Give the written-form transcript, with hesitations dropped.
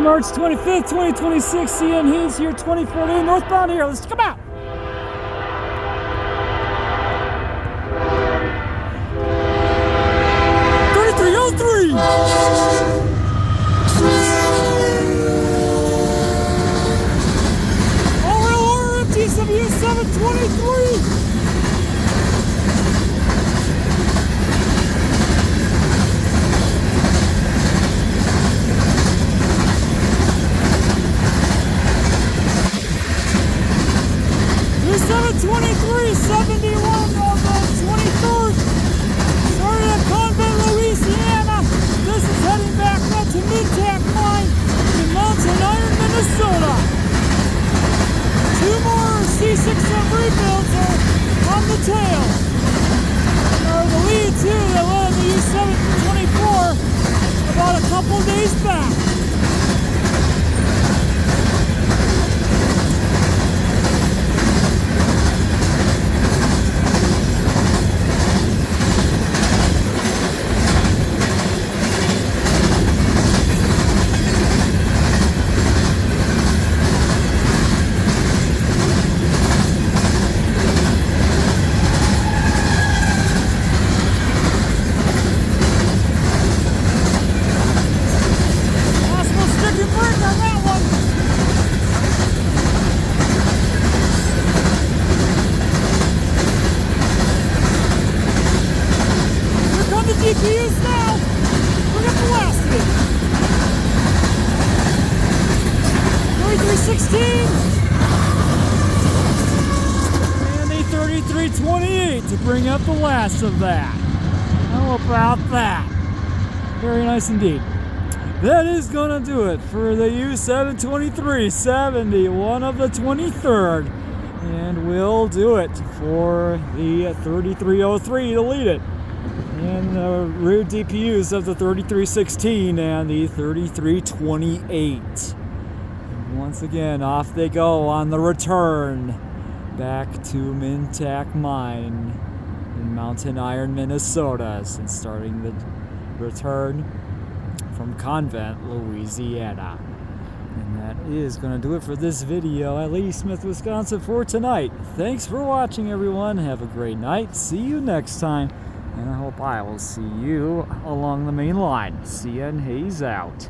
March 25th, 2026, CN Hayes here, 24A northbound here. Let's come out. All empties of U723. U723, 71 of the 23rd. Started at Convent, Louisiana. This is heading back up to Mid-Tac Mine in Mountain Iron, Minnesota. Two more C6M rebuilds are on the tail. The lead two that led the U724 about a couple days back. GPUs now. Bring up the last of it. 3316 and a 3328 to bring up the last of that. How about that? Very nice indeed. That is gonna do it for the U723 71 of the 23rd, and we'll do it for the 3303 to lead it. And the rear DPUs of the 3316 and the 3328. And once again, off they go on the return back to Mid-Tac Mine in Mountain Iron, Minnesota, since starting the return from Convent, Louisiana. And that is going to do it for this video at Ladysmith, Wisconsin for tonight. Thanks for watching, everyone. Have a great night. See you next time. And I hope I will see you along the main line. CN Hayes out.